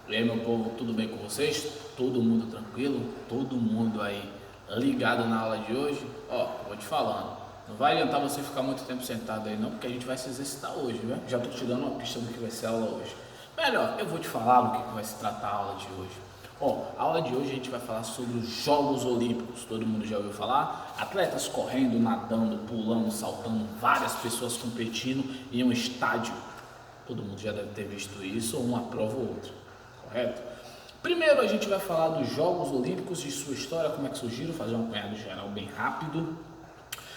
E aí, meu povo, tudo bem com vocês? Todo mundo tranquilo? Todo mundo aí ligado na aula de hoje? Ó, vou te falando, não vai adiantar você ficar muito tempo sentado aí não, porque a gente vai se exercitar hoje, né? Já tô te dando uma pista do que vai ser a aula hoje. Melhor, eu vou te falar do que vai se tratar a aula de hoje. Ó, a aula de hoje a gente vai falar sobre os Jogos Olímpicos. Todo mundo já ouviu falar? Atletas correndo, nadando, pulando, saltando, várias pessoas competindo em um estádio. Todo mundo já deve ter visto isso, ou uma prova ou outra, correto? Primeiro a gente vai falar dos Jogos Olímpicos, de sua história, como é que surgiram, fazer um apanhado geral bem rápido.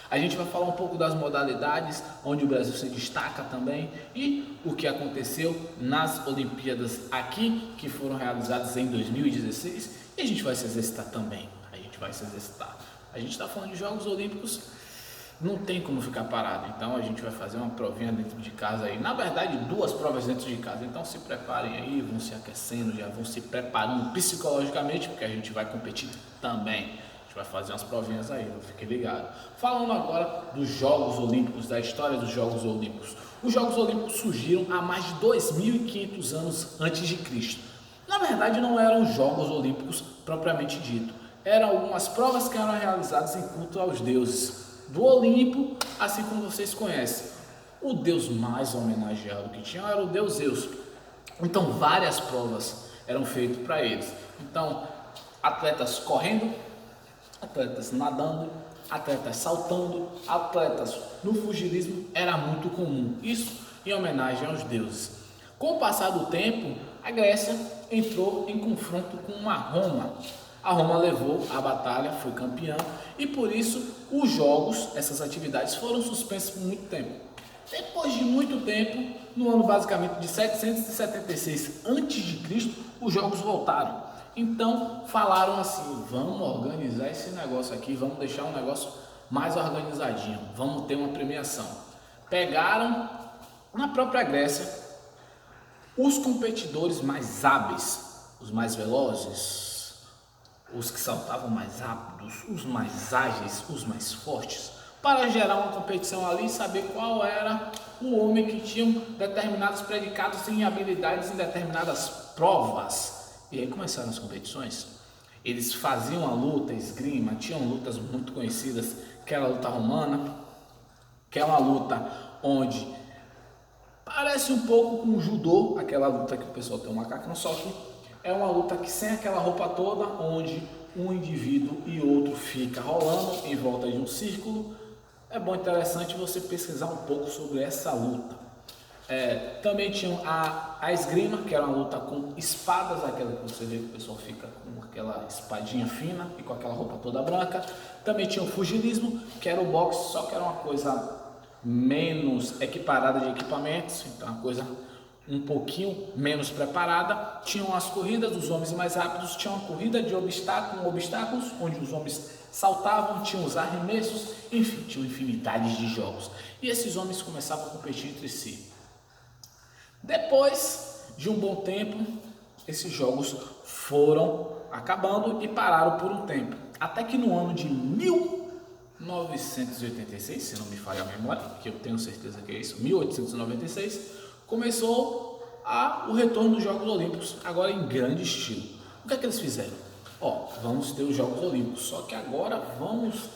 A gente vai falar um pouco das modalidades, onde o Brasil se destaca também, e o que aconteceu nas Olimpíadas aqui, que foram realizadas em 2016, e a gente vai se exercitar também. A gente vai se exercitar. A gente está falando de Jogos Olímpicos, não tem como ficar parado, então a gente vai fazer uma provinha dentro de casa aí, na verdade 2 provas dentro de casa, então se preparem aí, vão se aquecendo, já vão se preparando psicologicamente, porque a gente vai competir também, a gente vai fazer umas provinhas aí, fiquem ligados. Falando agora dos Jogos Olímpicos, da história dos Jogos Olímpicos. Os Jogos Olímpicos surgiram há mais de 2.500 anos antes de Cristo. Na verdade não eram Jogos Olímpicos propriamente dito, eram algumas provas que eram realizadas em culto aos deuses do Olimpo, assim como vocês conhecem. O deus mais homenageado que tinha era o deus Zeus. Então várias provas eram feitas para eles. Então atletas correndo, atletas nadando, atletas saltando, atletas no pugilismo era muito comum. Isso em homenagem aos deuses. Com o passar do tempo, a Grécia entrou em confronto com a Roma. A Roma levou a batalha, foi campeã e por isso os jogos, essas atividades foram suspensas por muito tempo. Depois de muito tempo, no ano basicamente de 776 a.C., os jogos voltaram. Então falaram assim, vamos organizar esse negócio aqui, vamos deixar um negócio mais organizadinho, vamos ter uma premiação. Pegaram na própria Grécia os competidores mais hábeis, os mais velozes, os que saltavam mais rápidos, os mais ágeis, os mais fortes, para gerar uma competição ali e saber qual era o homem que tinha determinados predicados em habilidades em determinadas provas. E aí começaram as competições. Eles faziam a luta, esgrima, tinham lutas muito conhecidas, que era a luta romana, que é uma luta onde parece um pouco com o judô, aquela luta que o pessoal tem um macacão, só que é uma luta que sem aquela roupa toda, onde um indivíduo e outro fica rolando em volta de um círculo. É bom, interessante você pesquisar um pouco sobre essa luta. Também tinha a esgrima, que era uma luta com espadas, aquela que você vê que o pessoal fica com aquela espadinha fina e com aquela roupa toda branca. Também tinha o pugilismo, que era o boxe, só que era uma coisa menos equiparada de equipamentos, então uma coisa um pouquinho menos preparada. Tinham as corridas dos homens mais rápidos, tinha uma corrida de obstáculos, onde os homens saltavam, tinham os arremessos, enfim, tinha infinidade de jogos. E esses homens começavam a competir entre si. Depois de um bom tempo, esses jogos foram acabando e pararam por um tempo. Até que no ano de 1986, se não me falha a memória, que eu tenho certeza que é isso, 1896, começou o retorno dos Jogos Olímpicos, agora em grande estilo. O que é que eles fizeram? Vamos ter os Jogos Olímpicos, só que agora vamos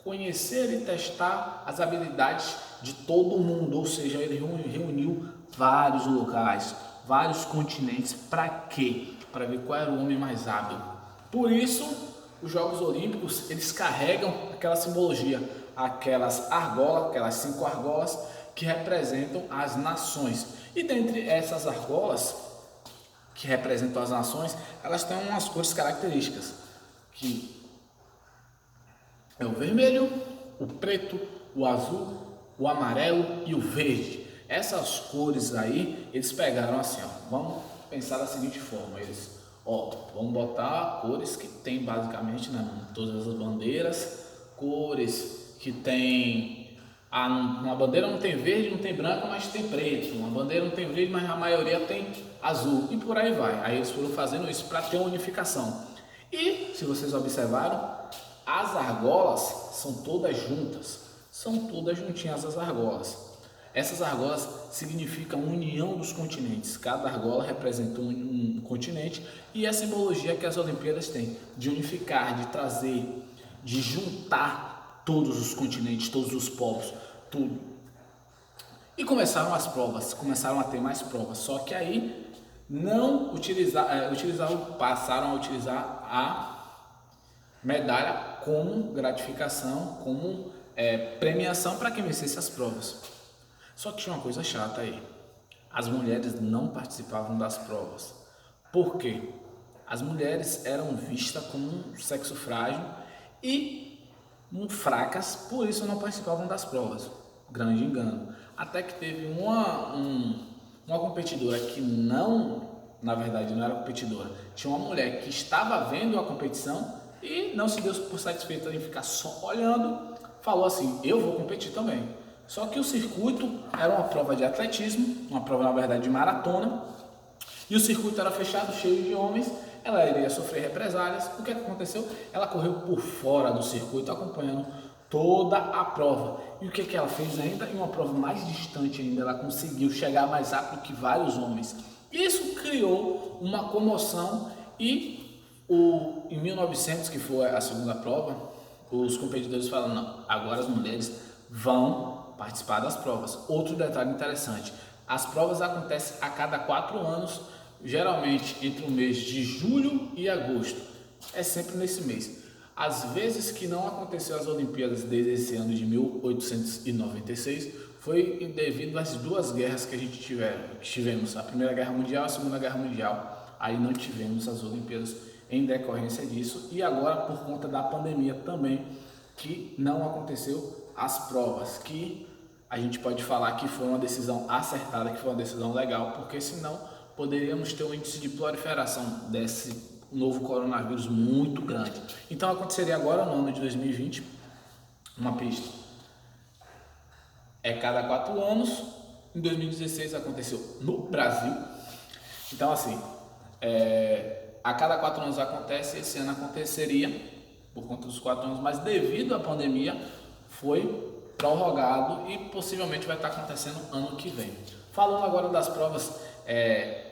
conhecer e testar as habilidades de todo mundo, ou seja, ele reuniu vários locais, vários continentes, para quê? Para ver qual era o homem mais hábil. Por isso, os Jogos Olímpicos, eles carregam aquela simbologia, aquelas argolas, aquelas 5 argolas, que representam as nações. E dentre essas argolas que representam as nações, elas têm umas cores características, que é o vermelho, o preto, o azul, o amarelo e o verde. Essas cores aí, eles pegaram assim, vamos pensar da seguinte forma, eles, vamos botar cores que tem basicamente todas as bandeiras, cores que tem. Uma bandeira não tem verde, não tem branca, mas tem preto. Uma bandeira não tem verde, mas a maioria tem azul. E por aí vai. Aí eles foram fazendo isso para ter uma unificação. E, se vocês observaram, as argolas são todas juntas. São todas juntinhas as argolas. Essas argolas significa união dos continentes. Cada argola representa um continente e a simbologia que as Olimpíadas têm, de unificar, de trazer, de juntar todos os continentes, todos os povos, tudo. E começaram as provas, começaram a ter mais provas, só que aí não passaram a utilizar a medalha como gratificação, como premiação para quem vencesse as provas. Só que tinha uma coisa chata aí, as mulheres não participavam das provas. Por quê? As mulheres eram vistas como um sexo frágil e fracas, por isso não participavam das provas. Grande engano. Até que teve uma competidora que na verdade não era competidora, tinha uma mulher que estava vendo a competição e não se deu por satisfeita em ficar só olhando, falou assim, eu vou competir também. Só que o circuito era uma prova de atletismo, uma prova na verdade de maratona, e o circuito era fechado, cheio de homens, ela iria sofrer represálias. O que aconteceu? Ela correu por fora do circuito, acompanhando toda a prova. E o que ela fez ainda? Em uma prova mais distante ainda, ela conseguiu chegar mais rápido que vários homens. Isso criou uma comoção e em 1900, que foi a segunda prova, os competidores falaram, não, agora as mulheres vão participar das provas. Outro detalhe interessante, as provas acontecem a cada 4 anos, geralmente entre o mês de julho e agosto, é sempre nesse mês. Às vezes que não aconteceu as Olimpíadas desde esse ano de 1896, foi devido às 2 guerras que a gente tivemos, a Primeira Guerra Mundial e a Segunda Guerra Mundial. Aí não tivemos as Olimpíadas em decorrência disso, e agora por conta da pandemia também, que não aconteceu as provas, que a gente pode falar que foi uma decisão acertada, que foi uma decisão legal, porque senão poderíamos ter um índice de proliferação desse novo coronavírus muito grande. Então aconteceria agora no ano de 2020, uma pista. É cada 4 anos, em 2016 aconteceu no Brasil. Então assim, a cada 4 anos acontece, esse ano aconteceria por conta dos 4 anos, mas devido à pandemia foi prorrogado e possivelmente vai estar acontecendo ano que vem. Falando agora das provas,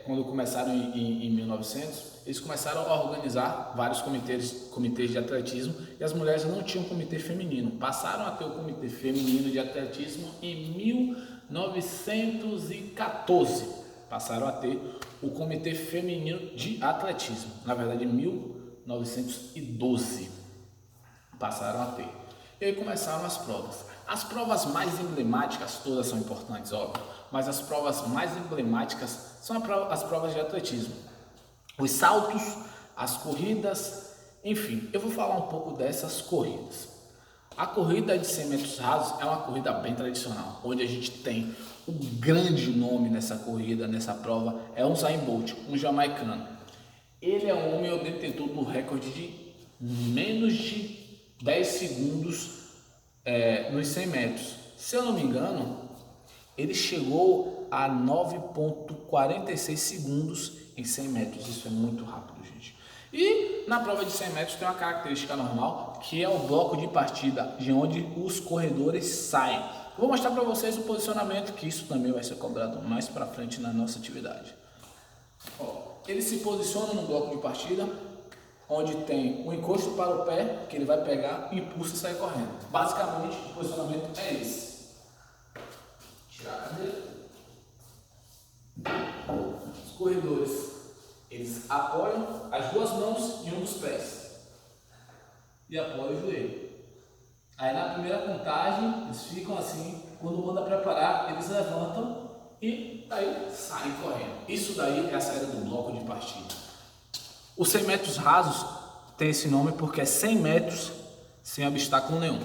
quando começaram em 1900, eles começaram a organizar vários comitês de atletismo e as mulheres não tinham comitê feminino. Passaram a ter o comitê feminino de atletismo em 1914. Passaram a ter o comitê feminino de atletismo, na verdade em 1912 passaram a ter. E aí começaram as provas. As provas mais emblemáticas, todas são importantes, óbvio, mas as provas mais emblemáticas são as provas de atletismo. Os saltos, as corridas, enfim, eu vou falar um pouco dessas corridas. A corrida de 100 metros rasos é uma corrida bem tradicional, onde a gente tem um grande nome nessa corrida, nessa prova, é o Usain Bolt, um jamaicano. Ele é um homem, o detentor do recorde de menos de 10 segundos nos 100 metros. Se eu não me engano, ele chegou a 9,46 segundos em 100 metros. Isso é muito rápido, gente. E na prova de 100 metros tem uma característica normal, que é o bloco de partida, de onde os corredores saem. Vou mostrar para vocês o posicionamento, que isso também vai ser cobrado mais para frente na nossa atividade. Ele se posiciona no bloco de partida, onde tem um encosto para o pé, que ele vai pegar, impulsa e sai correndo. Basicamente, o posicionamento é esse. Tirar a cadeira. Os corredores, eles apoiam as 2 mãos em um dos pés e apoiam o joelho. Aí na primeira contagem, eles ficam assim, quando manda preparar, eles levantam e aí saem correndo. Isso daí é a saída do bloco de partida. Os 100 metros rasos tem esse nome porque é 100 metros sem obstáculo nenhum.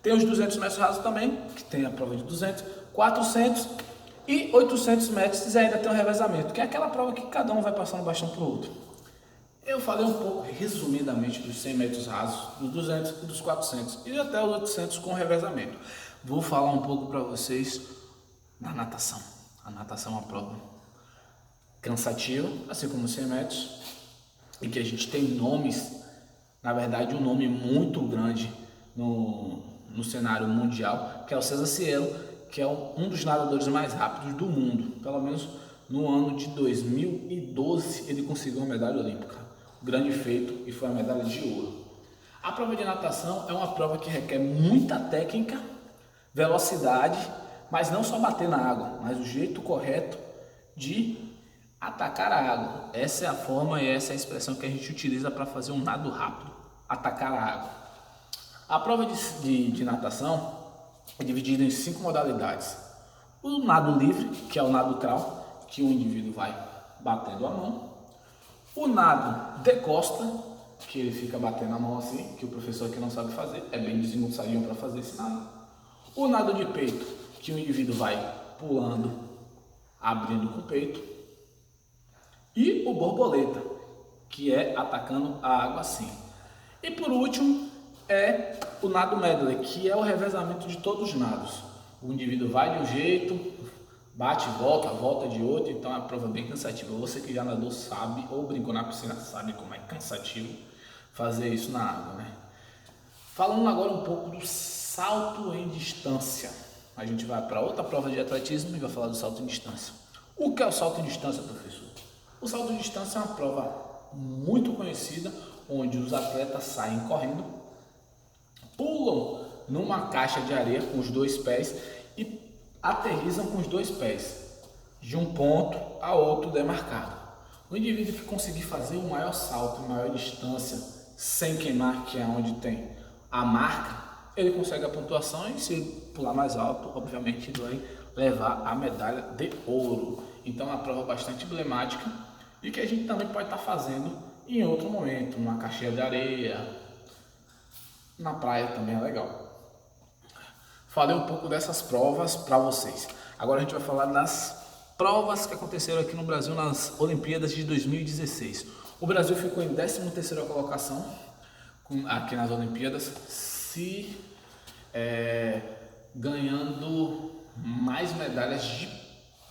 Tem os 200 metros rasos também, que tem a prova de 200, 400 e 800 metros e ainda tem um revezamento, que é aquela prova que cada um vai passando um bastão para o outro. Eu falei um pouco, resumidamente, dos 100 metros rasos, dos 200 e dos 400 e até os 800 com revezamento. Vou falar um pouco para vocês da natação. A natação é uma prova cansativa, assim como os 100 metros, e que a gente tem nomes, na verdade um nome muito grande no cenário mundial, que é o César Cielo, que é um dos nadadores mais rápidos do mundo. Pelo menos no ano de 2012 ele conseguiu uma medalha olímpica. Grande feito, e foi a medalha de ouro. A prova de natação é uma prova que requer muita técnica, velocidade, mas não só bater na água, mas o jeito correto de atacar a água. Essa é a forma e essa é a expressão que a gente utiliza para fazer um nado rápido, atacar a água. A prova de natação é dividida em 5 modalidades. O nado livre, que é o nado crawl, que o indivíduo vai batendo a mão. O nado de costa, que ele fica batendo a mão assim, que o professor aqui não sabe fazer, é bem desengonçadinho para fazer esse nado. O nado de peito, que o indivíduo vai pulando, abrindo com o peito. E o borboleta, que é atacando a água assim. E por último é o nado medley, que é o revezamento de todos os nados. O indivíduo vai de um jeito, bate e volta de outro, então é uma prova bem cansativa. Você que já nadou sabe, ou brincou na piscina, sabe como é cansativo fazer isso na água, né? Falando agora um pouco do salto em distância. A gente vai para outra prova de atletismo e vai falar do salto em distância. O que é o salto em distância, professor? O salto em distância é uma prova muito conhecida, onde os atletas saem correndo, pulam numa caixa de areia com os 2 pés e aterrissam com os 2 pés, de um ponto a outro demarcado. O indivíduo que conseguir fazer o maior salto, a maior distância, sem queimar, que é onde tem a marca, ele consegue a pontuação e se pular mais alto, obviamente ele vai levar a medalha de ouro. Então é uma prova bastante emblemática e que a gente também pode estar fazendo em outro momento, numa caixinha de areia, na praia também é legal. Falei um pouco dessas provas para vocês. Agora a gente vai falar das provas que aconteceram aqui no Brasil nas Olimpíadas de 2016. O Brasil ficou em 13ª colocação aqui nas Olimpíadas, ganhando mais medalhas de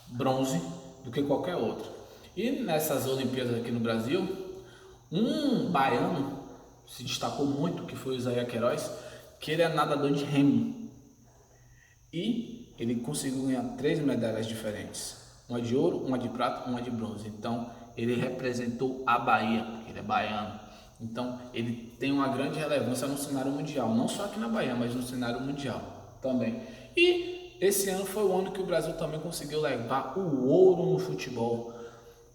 bronze do que qualquer outro. E nessas Olimpíadas aqui no Brasil, um baiano se destacou muito, que foi o Isaías Queiroz, que ele é nadador de remo. E ele conseguiu ganhar 3 medalhas diferentes, uma de ouro, uma de prata, uma de bronze. Então ele representou a Bahia, ele é baiano. Então ele tem uma grande relevância no cenário mundial, não só aqui na Bahia, mas no cenário mundial também. E esse ano foi o ano que o Brasil também conseguiu levar o ouro no futebol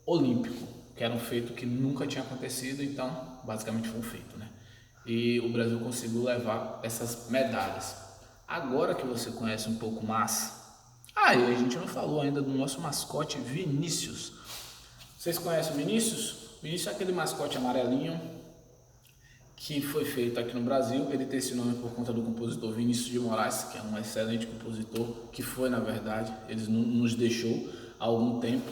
olímpico, que era um feito que nunca tinha acontecido, então basicamente foi um feito, né? E o Brasil conseguiu levar essas medalhas. Agora que você conhece um pouco mais, e a gente não falou ainda do nosso mascote Vinícius. Vocês conhecem o Vinícius? O Vinícius é aquele mascote amarelinho que foi feito aqui no Brasil. Ele tem esse nome por conta do compositor Vinícius de Moraes, que é um excelente compositor, que foi, na verdade, ele nos deixou há algum tempo.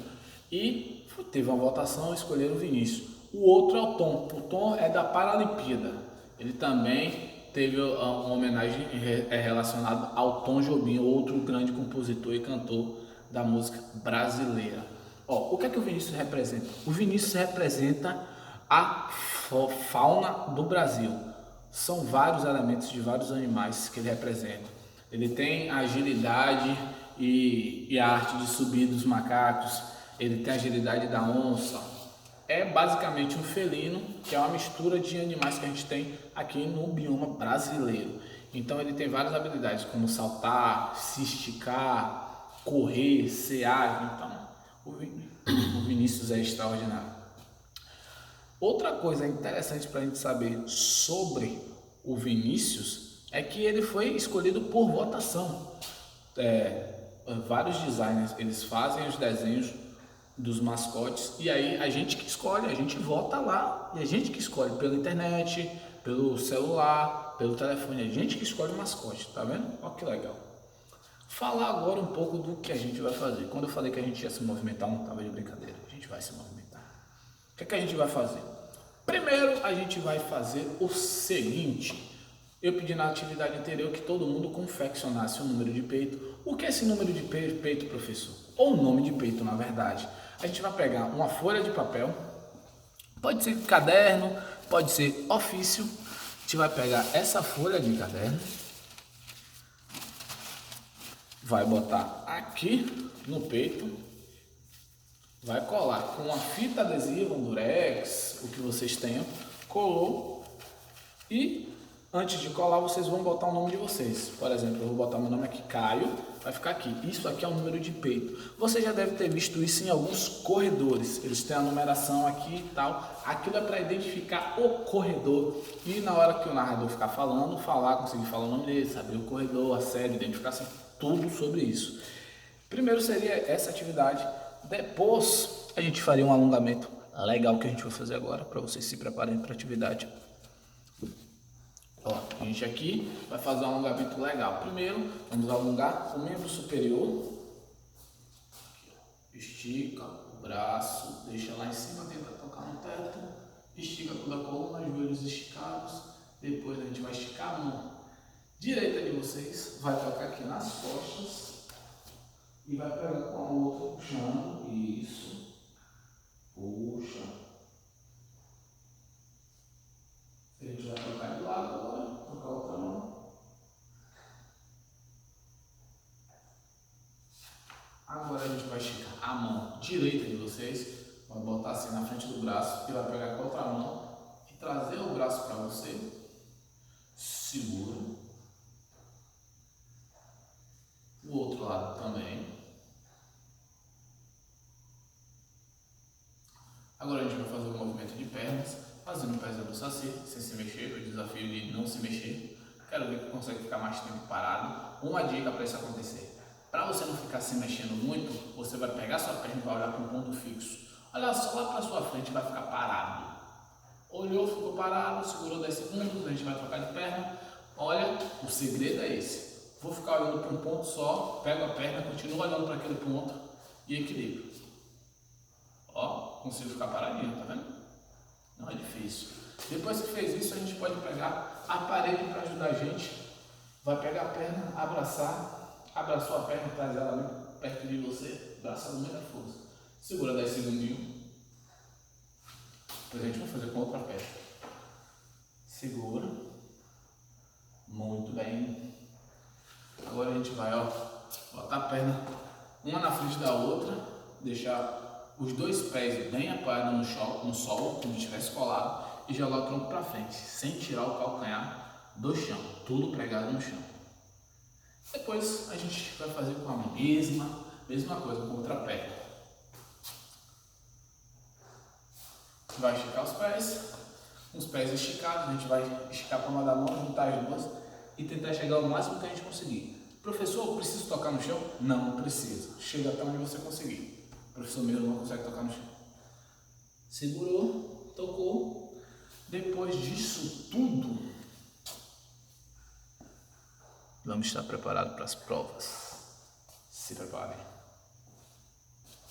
E teve uma votação e escolheram o Vinícius. O outro é o Tom. O Tom é da Paralimpíada. Ele também teve uma homenagem relacionada ao Tom Jobim, outro grande compositor e cantor da música brasileira. O que é que o Vinícius representa? O Vinícius representa a fauna do Brasil. São vários elementos de vários animais que ele representa. Ele tem a agilidade e a arte de subir dos macacos, ele tem a agilidade da onça. É basicamente um felino, que é uma mistura de animais que a gente tem aqui no bioma brasileiro. Então ele tem várias habilidades, como saltar, se esticar, correr, ser ágil. Então o Vinícius é extraordinário. Outra coisa interessante para a gente saber sobre o Vinícius é que ele foi escolhido por votação. Vários designers, eles fazem os desenhos dos mascotes e aí a gente que escolhe, a gente vota lá e a gente que escolhe pela internet, pelo celular, pelo telefone, a gente que escolhe o mascote, tá vendo? Olha que legal. Falar agora um pouco do que a gente vai fazer. Quando eu falei que a gente ia se movimentar, não estava de brincadeira, a gente vai se movimentar. O que é que a gente vai fazer? Primeiro a gente vai fazer o seguinte: eu pedi na atividade anterior que todo mundo confeccionasse um número de peito. O que é esse número de peito, professor? Ou nome de peito, na verdade. A gente vai pegar uma folha de papel, pode ser caderno, pode ser ofício. A gente vai pegar essa folha de caderno, vai botar aqui no peito, vai colar com uma fita adesiva, um durex, o que vocês tenham, colou, e antes de colar vocês vão botar o nome de vocês. Por exemplo, eu vou botar meu nome aqui, Caio, vai ficar aqui. Isso aqui é o número de peito. Você já deve ter visto isso em alguns corredores, eles têm a numeração aqui e tal. Aquilo é para identificar o corredor, e na hora que o narrador ficar falando, conseguir falar o nome dele, saber o corredor, a série, identificação, tudo sobre isso. Primeiro seria essa atividade, depois a gente faria um alongamento legal que a gente vai fazer agora, para vocês se preparem para a atividade. Ó, a gente aqui vai fazer um alongamento legal. Primeiro, vamos alongar o membro superior. Estica o braço, deixa lá em cima, tenta tocar no teto. Estica toda a coluna, joelhos esticados. Depois a gente vai esticar a mão direita de vocês, vai tocar aqui nas costas e vai pegar com a outra puxando. Isso. Puxa. A gente vai tocar de lado agora, tocar outra mão. Agora a gente vai esticar a mão direita de vocês, vai botar assim na frente do braço e vai pegar com a outra mão e trazer o braço para você. Segura. O outro lado também. Agora a gente vai fazer o movimento de pernas, fazendo o pezinho do saci, sem se mexer, o desafio de não se mexer. Quero ver que consegue ficar mais tempo parado. Uma dica para isso acontecer: para você não ficar se mexendo muito, você vai pegar sua perna e vai olhar para um ponto fixo. Olha só lá para sua frente, vai ficar parado. Olhou, ficou parado, segurou 10 segundos, a gente vai trocar de perna. Olha, o segredo é esse. Vou ficar olhando para um ponto só, pego a perna, continuo olhando para aquele ponto e equilíbrio. Ó, consigo ficar paradinho, tá vendo? Não é difícil. Depois que fez isso, a gente pode pegar aparelho para ajudar a gente. Vai pegar a perna, abraçou a perna, traz ela bem perto de você, abraçando muita força. Segura 10 segundinhos. Depois a gente vai fazer com a outra perna. Segura. Muito bem. Agora a gente vai, ó, botar a perna uma na frente da outra, deixar os dois pés bem apoiados no solo, como se estivesse colado, e jogar o tronco para frente, sem tirar o calcanhar do chão, tudo pregado no chão. Depois a gente vai fazer com a mesma coisa com a outra perna. Vai esticar os pés esticados, a gente vai esticar a palma da mão, juntar as duas e tentar chegar ao máximo que a gente conseguir. Professor, eu preciso tocar no chão? Não precisa. Chega até onde você conseguir. O professor mesmo não consegue tocar no chão. Segurou, tocou. Depois disso tudo, vamos estar preparados para as provas. Se preparem.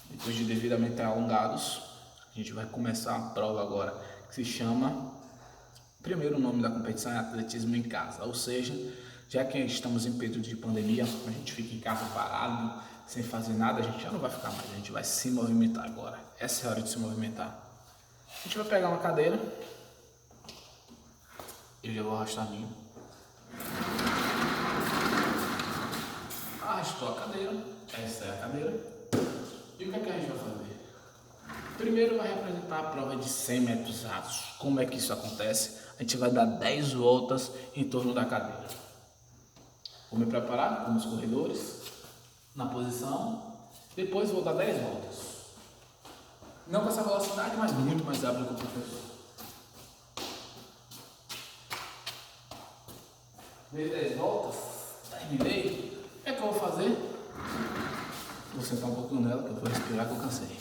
Depois de devidamente alongados, a gente vai começar a prova agora, que se chama, primeiro o nome da competição é atletismo em casa, ou seja, já que estamos em período de pandemia, a gente fica em casa parado, sem fazer nada, a gente já não vai ficar mais, a gente vai se movimentar agora. Essa é a hora de se movimentar. A gente vai pegar uma cadeira, eu já vou arrastar a minha. Arrastou a cadeira, essa é a cadeira. E o que é que a gente vai fazer? Primeiro vai representar a prova de 100 metros rasos. Como é que isso acontece? A gente vai dar 10 voltas em torno da cadeira. Vou me preparar como os corredores, na posição. Depois vou dar 10 voltas. Não com essa velocidade, mas muito mais rápido que o professor. Dei 10 voltas, terminei. O que é que eu vou fazer? Vou sentar um pouquinho nela, que eu vou respirar, que eu cansei.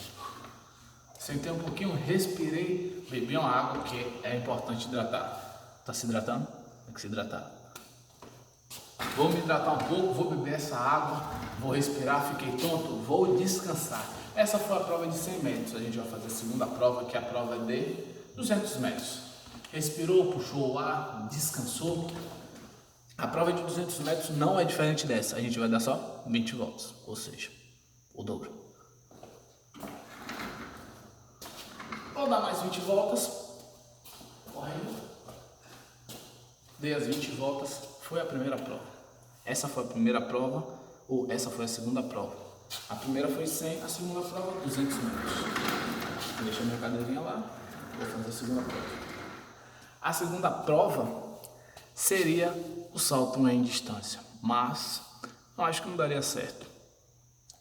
Sentei um pouquinho, respirei, bebi uma água, porque é importante hidratar. Tá se hidratando? Tem que se hidratar. Vou me hidratar um pouco, vou beber essa água, vou respirar, fiquei tonto, vou descansar. Essa foi a prova de 100 metros. A gente vai fazer a segunda prova, que é a prova de 200 metros. Respirou, puxou o ar, descansou. A prova de 200 metros não é diferente dessa. A gente vai dar só 20 voltas, ou seja, o dobro. Vou dar mais 20 voltas. Correndo. Dei as 20 voltas. Foi a primeira prova. Essa foi a primeira prova Essa foi a segunda prova. A primeira foi 100, a segunda prova 200 metros. Deixa a minha cadeirinha lá, vou fazer a segunda prova. A segunda prova seria o salto em distância, mas eu acho que não daria certo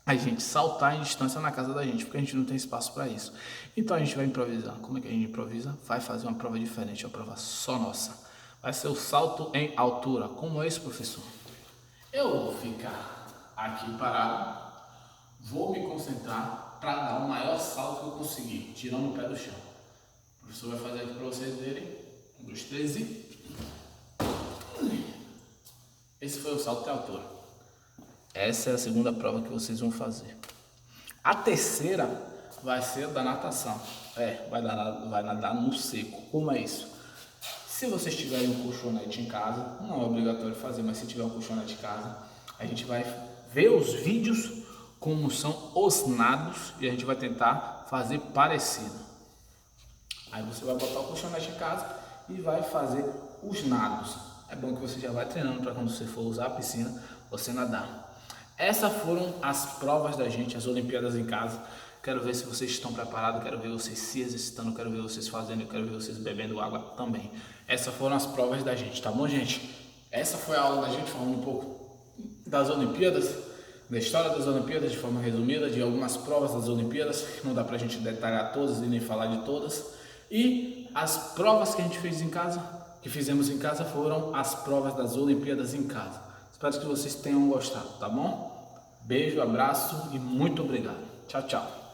a gente saltar em distância na casa da gente, porque a gente não tem espaço para isso. Então a gente vai improvisar. Como é que a gente improvisa? Vai fazer uma prova diferente, uma prova só nossa. Vai ser o salto em altura. Como é isso, professor? Eu vou ficar aqui parado, vou me concentrar para dar o maior salto que eu conseguir, tirando o pé do chão. O professor vai fazer aqui para vocês verem. 1, 2, 3 e... Esse foi o salto em altura. Essa é a segunda prova que vocês vão fazer. A terceira vai ser da natação. Vai nadar no seco. Como é isso? Se vocês tiverem um colchonete em casa, não é obrigatório fazer, mas se tiver um colchonete em casa, a gente vai ver os vídeos como são os nados e a gente vai tentar fazer parecido. Aí você vai botar o colchonete em casa e vai fazer os nados. É bom que você já vai treinando para quando você for usar a piscina, você nadar. Essas foram as provas da gente, as Olimpíadas em casa. Quero ver se vocês estão preparados, quero ver vocês se exercitando, quero ver vocês fazendo, eu quero ver vocês bebendo água também. Essas foram as provas da gente, tá bom, gente? Essa foi a aula da gente falando um pouco das Olimpíadas, da história das Olimpíadas de forma resumida, de algumas provas das Olimpíadas, que não dá pra gente detalhar todas e nem falar de todas. E as provas que a gente fez em casa, que fizemos em casa, foram as provas das Olimpíadas em casa. Espero que vocês tenham gostado, tá bom? Beijo, abraço e muito obrigado. Tchau, tchau.